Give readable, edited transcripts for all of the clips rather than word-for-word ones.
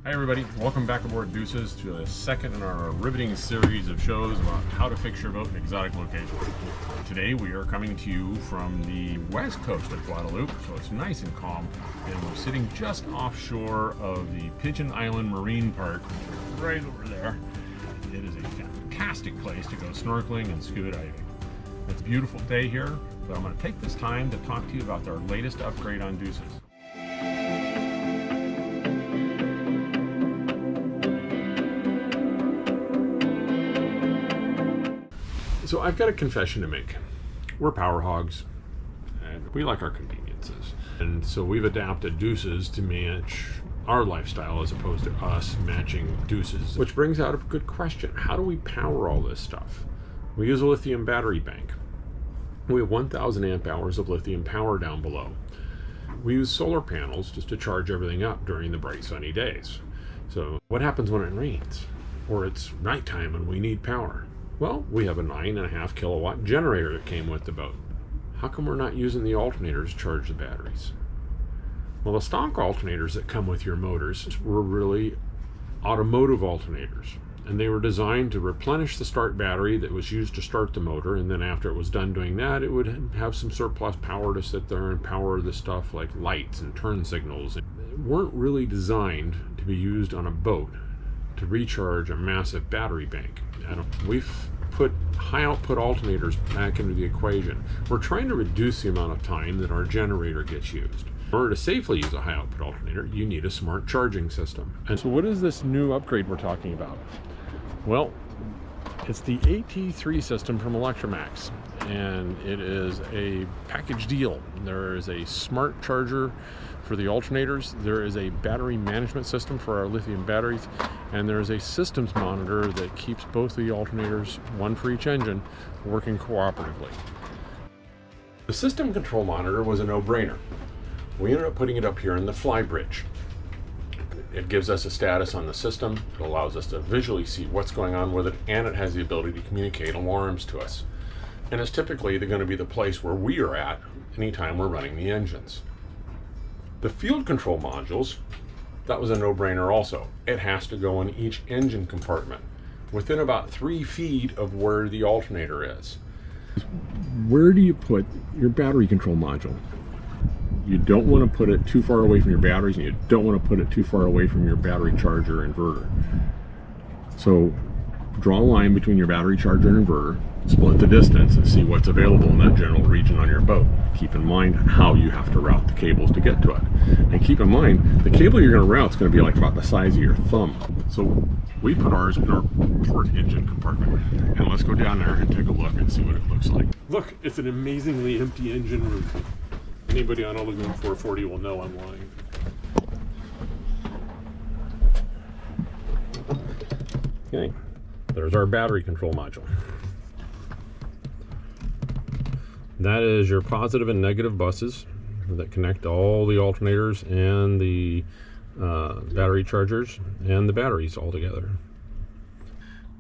Hi everybody, welcome back aboard Deuces to the second in our riveting series of shows about how to fix your boat in exotic locations. Today we are coming to you from the west coast of Guadeloupe, so it's nice and calm, and we're sitting just offshore of the Pigeon Island Marine Park, right over there. It is a fantastic place to go snorkeling and scuba diving. It's a beautiful day here, but I'm going to take this time to talk to you about our latest upgrade on Deuces. So I've got a confession to make. We're power hogs, and we like our conveniences. And so we've adapted Deuces to match our lifestyle as opposed to us matching Deuces. Which brings out a good question. How do we power all this stuff? We use a lithium battery bank. We have 1,000 amp hours of lithium power down below. We use solar panels just to charge everything up during the bright sunny days. So what happens when it rains? Or it's nighttime and we need power? Well, we have a 9.5 kilowatt generator that came with the boat. How come we're not using the alternators to charge the batteries? Well, the stock alternators that come with your motors were really automotive alternators, and they were designed to replenish the start battery that was used to start the motor, and then after it was done doing that, it would have some surplus power to sit there and power the stuff like lights and turn signals. They weren't really designed to be used on a boat to recharge a massive battery bank. We've put high output alternators back into the equation. We're trying to reduce the amount of time that our generator gets used. In order to safely use a high output alternator, you need a smart charging system. And so what is this new upgrade we're talking about? Well, it's the AT3 system from Electromaax, and it is a package deal. There is a smart charger for the alternators, there is a battery management system for our lithium batteries, and there is a systems monitor that keeps both of the alternators, one for each engine, working cooperatively. The system control monitor was a no-brainer. We ended up putting it up here in the fly bridge. It gives us a status on the system, it allows us to visually see what's going on with it, and it has the ability to communicate alarms to us. And it's typically going to be the place where we are at anytime we're running the engines. The field control modules, that was a no-brainer also. It has to go in each engine compartment within about 3 feet of where the alternator is. Where do you put your battery control module? You don't want to put it too far away from your batteries, and you don't want to put it too far away from your battery charger inverter. So draw a line between your battery charger and inverter, split the distance, and see what's available in that general region on your boat. Keep in mind how you have to route the cables to get to it. And keep in mind, the cable you're going to route is going to be like about the size of your thumb. So we put ours in our port engine compartment. And let's go down there and take a look and see what it looks like. Look, it's an amazingly empty engine room. Anybody on a Lagoon 440 will know I'm lying. Okay, there's our battery control module. That is your positive and negative buses that connect all the alternators and the battery chargers and the batteries all together.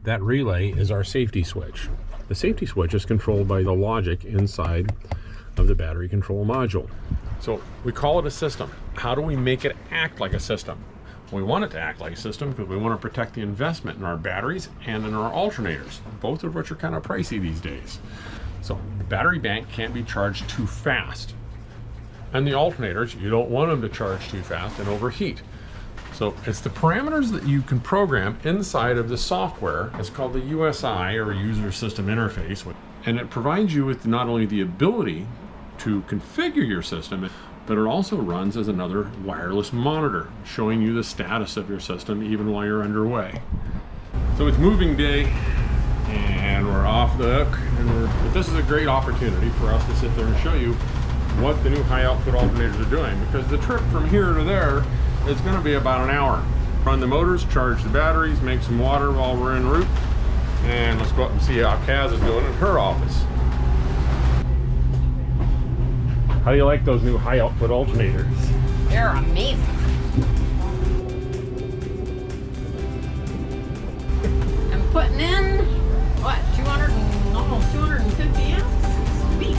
That relay is our safety switch. The safety switch is controlled by the logic inside of the battery control module. So we call it a system. How do we make it act like a system? We want it to act like a system because we want to protect the investment in our batteries and in our alternators, both of which are kind of pricey these days. So the battery bank can't be charged too fast. And the alternators, you don't want them to charge too fast and overheat. So it's the parameters that you can program inside of the software. It's called the USI, or User System Interface. And it provides you with not only the ability to configure your system, but it also runs as another wireless monitor, showing you the status of your system even while you're underway. So it's moving day, and we're off the hook, but this is a great opportunity for us to sit there and show you what the new high output alternators are doing, because the trip from here to there is going to be about an hour. Run the motors, charge the batteries, make some water while we're en route, and let's go up and see how Kaz is doing in her office. How do you like those new high output alternators? They're amazing. I'm putting in, what, 200 and almost 250 amps? Sweet.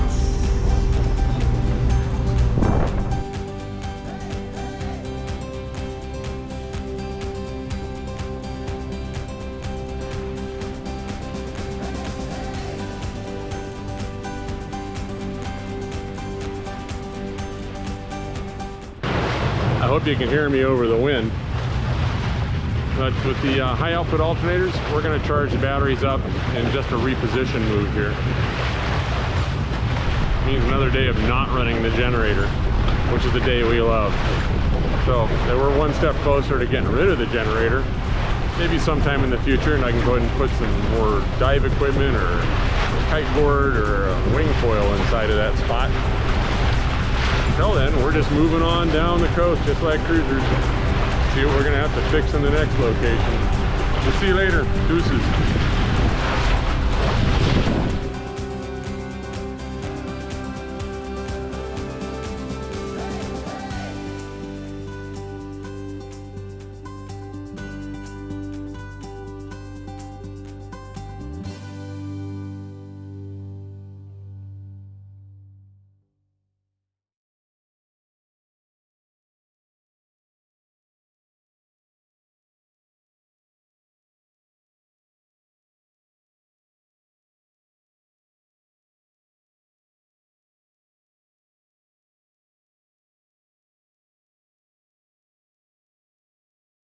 hope you can hear me over the wind. But with the high output alternators, we're going to charge the batteries up in just a reposition move here. Means another day of not running the generator, which is the day we love. So they were one step closer to getting rid of the generator. Maybe sometime in the future, and I can go ahead and put some more dive equipment or a kiteboard or a wing foil inside of that spot. Until then, we're just moving on down the coast just like cruisers. See what we're gonna have to fix in the next location. We'll see you later. Deuces.